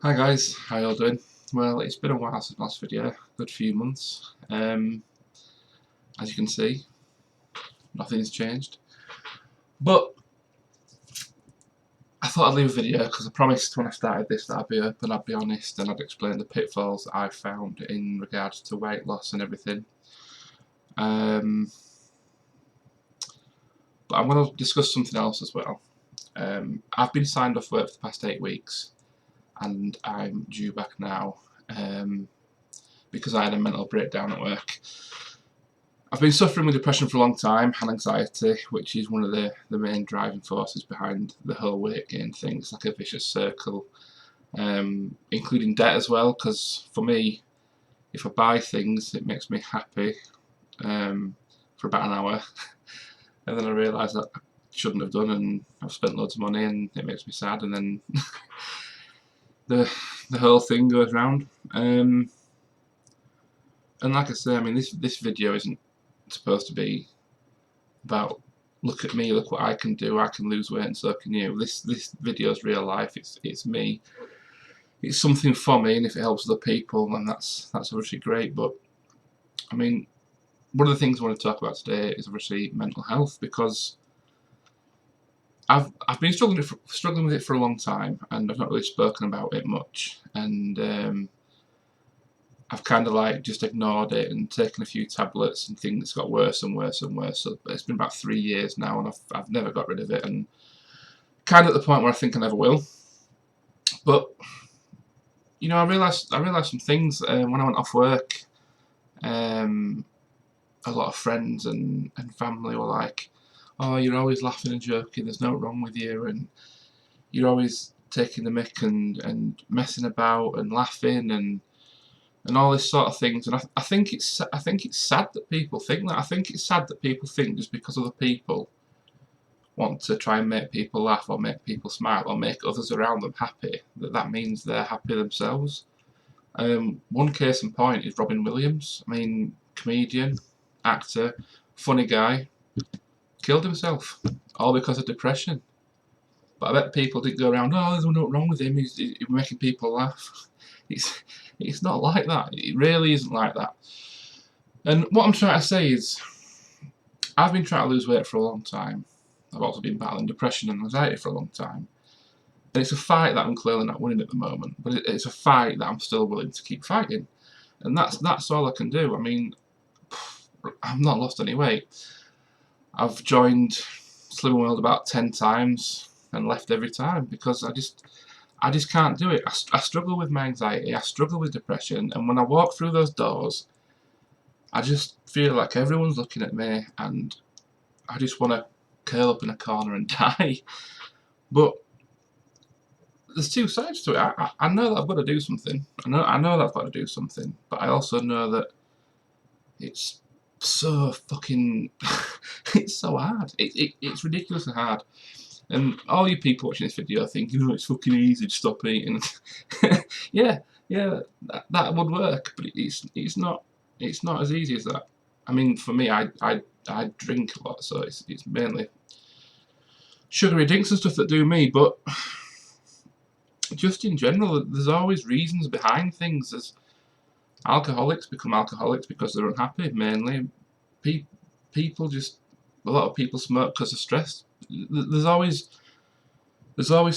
Hi guys, how y'all doing? Well, it's been a while since last video, good few months. As you can see, nothing's changed. But I thought I'd leave a video because I promised when I started this that I'd be open, I'd be honest, and I'd explain the pitfalls that I found in regards to weight loss and everything. But I'm going to discuss something else as well. I've been signed off work for the past 8 weeks, and I'm due back now because I had a mental breakdown at work. I've been suffering with depression for a long time and anxiety, which is one of the main driving forces behind the whole weight gain thing. It's like a vicious circle, including debt as well, because for me, if I buy things, it makes me happy for about an hour, and then I realise that I shouldn't have done, and I've spent loads of money, and it makes me sad, and then the whole thing goes round. And like I say, I mean, this video isn't supposed to be about look at me, look what I can do, I can lose weight and so can you. This video is real life, it's me. It's something for me, and if it helps other people, then that's obviously great. But I mean, one of the things I want to talk about today is obviously mental health, because I've been struggling with it for a long time, and I've not really spoken about it much, and I've kind of like just ignored it and taken a few tablets, and things got worse and worse and worse. So it's been about 3 years now, and I've never got rid of it, and kind of at the point where I think I never will. But you know, I realised some things when I went off work. A lot of friends and family were like, "Oh, you're always laughing and joking. There's no wrong with you, and you're always taking the mick and messing about and laughing and all this sort of things." And I think it's sad that people think that. I think it's sad that people think just because other people want to try and make people laugh or make people smile or make others around them happy, that means they're happy themselves. One case in point is Robin Williams. I mean, comedian, actor, funny guy, killed himself all because of depression. But I bet people didn't go around, "Oh, there's nothing wrong with him, he's making people laugh." It's not like that. It really isn't like that. And what I'm trying to say is, I've been trying to lose weight for a long time. I've also been battling depression and anxiety for a long time. And it's a fight that I'm clearly not winning at the moment, but it's a fight that I'm still willing to keep fighting. And that's all I can do. I mean, I've not lost any weight. I've joined Slimming World about 10 times and left every time because I just can't do it. I struggle with my anxiety, I struggle with depression, and when I walk through those doors, I just feel like everyone's looking at me, and I just want to curl up in a corner and die. But there's two sides to it. I know that I've got to do something. I know that I've got to do something, but I also know that it's so fucking it's so hard. It's ridiculously hard. And all you people watching this video think, you know, it's fucking easy to stop eating. yeah, that would work, but it's not as easy as that. I mean, for me, I drink a lot, so it's mainly sugary drinks and stuff that do me. But just in general, there's always reasons behind things. There's alcoholics become alcoholics because they're unhappy. Mainly, people just a lot of people smoke because of stress. There's always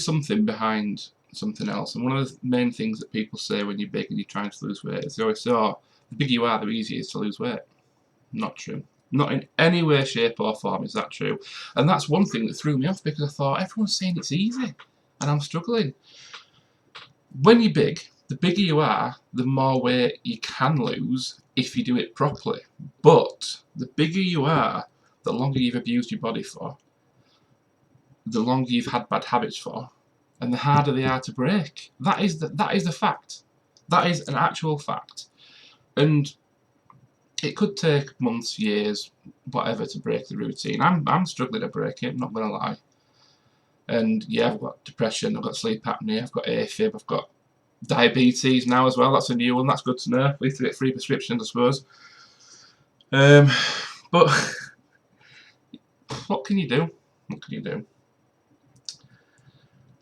something behind something else. And one of the main things that people say when you're big and you're trying to lose weight is they always say, "Oh, the bigger you are, the easier it is to lose weight." Not true. Not in any way, shape or form is that true. And that's one thing that threw me off, because I thought everyone's saying it's easy and I'm struggling. When you're big, the bigger you are, the more weight you can lose if you do it properly. But the bigger you are, the longer you've abused your body for, the longer you've had bad habits for, and the harder they are to break. That is the fact. That is an actual fact. And it could take months, years, whatever, to break the routine. I'm struggling to break it, I'm not gonna lie. And yeah, I've got depression, I've got sleep apnea, I've got AFib, I've got diabetes now as well. That's a new one. That's good to know. At least to get free prescriptions, I suppose. But what can you do? What can you do?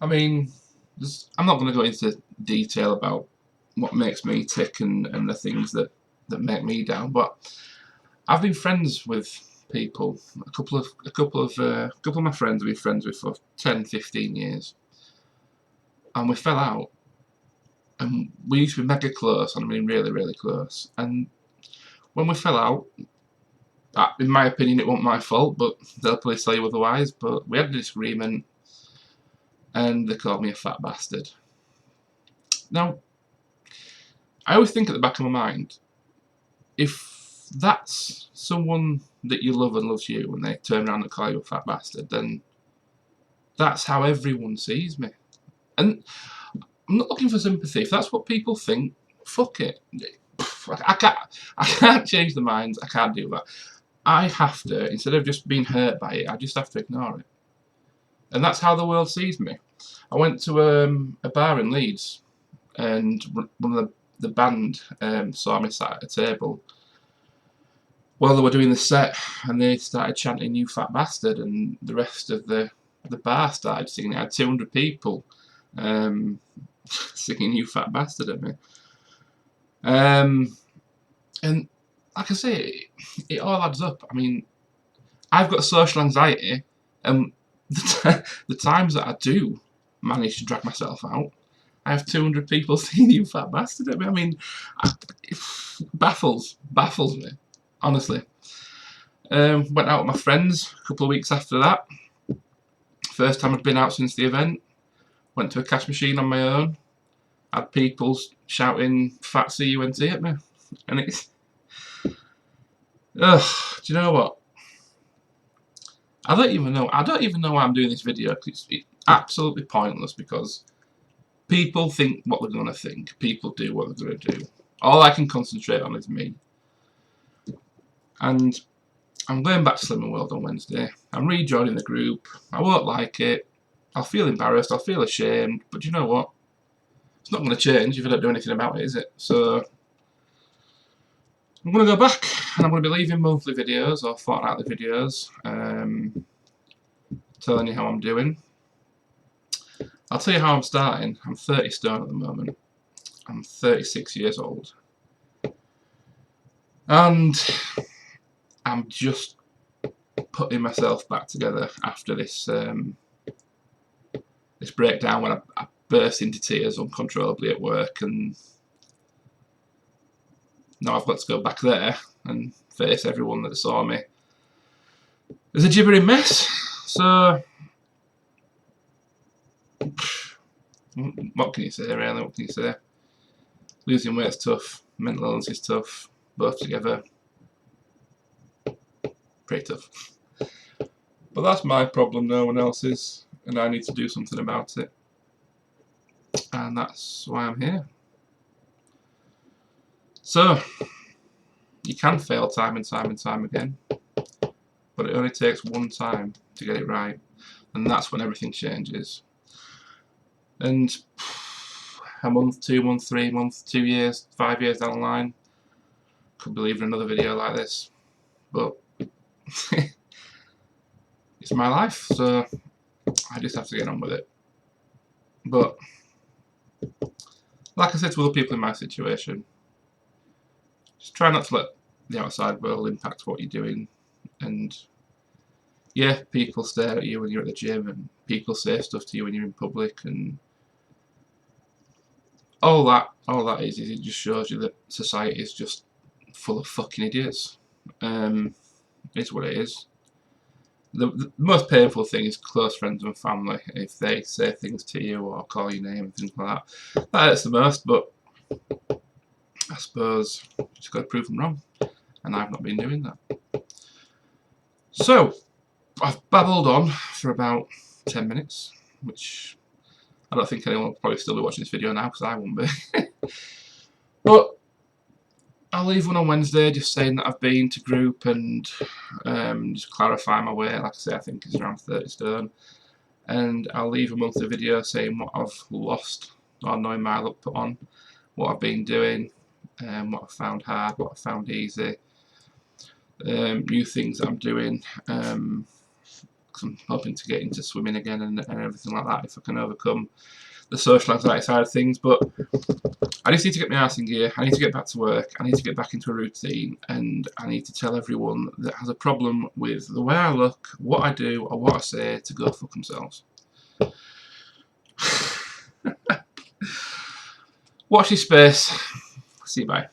I mean, I'm not going to go into detail about what makes me tick and the things that make me down, but I've been friends with people. A couple of my friends I've been friends with for 10, 15 years, and we fell out. And we used to be mega close, and I mean really, really close. And when we fell out, in my opinion, it wasn't my fault, but they'll probably tell you otherwise. But we had a disagreement, and they called me a fat bastard. Now, I always think at the back of my mind, if that's someone that you love and loves you, and they turn around and call you a fat bastard, then that's how everyone sees me. And I'm not looking for sympathy. If that's what people think, fuck it. I can't change their minds. I can't do that. I have to, instead of just being hurt by it, I just have to ignore it. And that's how the world sees me. I went to a bar in Leeds, and one of the band saw me sat at a table while they were doing the set, and they started chanting "You fat bastard," and the rest of the bar started singing. It had 200 people singing "You fat bastard" at me. And like I say, it all adds up. I mean, I've got social anxiety, and the times that I do manage to drag myself out, I have 200 people saying "You fat bastard" at me. I mean, it baffles me, honestly. Went out with my friends a couple of weeks after that. First time I'd been out since the event. Went to a cash machine on my own. Had people shouting "Fat CUNT" at me, and it's. Ugh, do you know what? I don't even know why I'm doing this video, because it's absolutely pointless, because people think what they're going to think. People do what they're going to do. All I can concentrate on is me. And I'm going back to Slimming World on Wednesday. I'm rejoining the group. I won't like it. I'll feel embarrassed. I'll feel ashamed. But you know what? It's not going to change if I don't do anything about it, is it? So I'm going to go back, and I'm going to be leaving monthly videos or fortnightly videos, telling you how I'm doing. I'll tell you how I'm starting. I'm 30 stone at the moment. I'm 36 years old. And I'm just putting myself back together after this this breakdown when I burst into tears uncontrollably at work, and now I've got to go back there and face everyone that saw me. It's a gibbering mess. So what can you say, really? What can you say? Losing weight's tough. Mental illness is tough. Both together, pretty tough. But that's my problem, no one else's, and I need to do something about it. And that's why I'm here. So, you can fail time and time again, but it only takes one time to get it right, and that's when everything changes. And a month, 2 months, 3 months, 2 years, 5 years down the line, could be leaving another video like this, but it's my life, so I just have to get on with it. But like I said to other people in my situation, just try not to let the outside world impact what you're doing. And yeah, people stare at you when you're at the gym, and people say stuff to you when you're in public, and all that is it just shows you that society is just full of fucking idiots. It's what it is. The most painful thing is close friends and family. If they say things to you or call your name and things like that, that hurts the most. But I suppose you just got to prove them wrong, and I've not been doing that. So I've babbled on for about 10 minutes, which I don't think anyone will probably still be watching this video now, because I won't be. But I'll leave one on Wednesday just saying that I've been to group and just clarify my weight. Like I say, I think it's around 30 stone. And I'll leave a monthly video saying what I've lost, or knowing my look put on, what I've been doing, what I've found hard, what I've found easy, new things that I'm doing. I'm hoping to get into swimming again and everything like that if I can overcome the social anxiety side of things, but I just need to get my ass in gear. I need to get back to work. I need to get back into a routine, and I need to tell everyone that has a problem with the way I look, what I do, or what I say to go fuck themselves. Watch this space. See you, bye.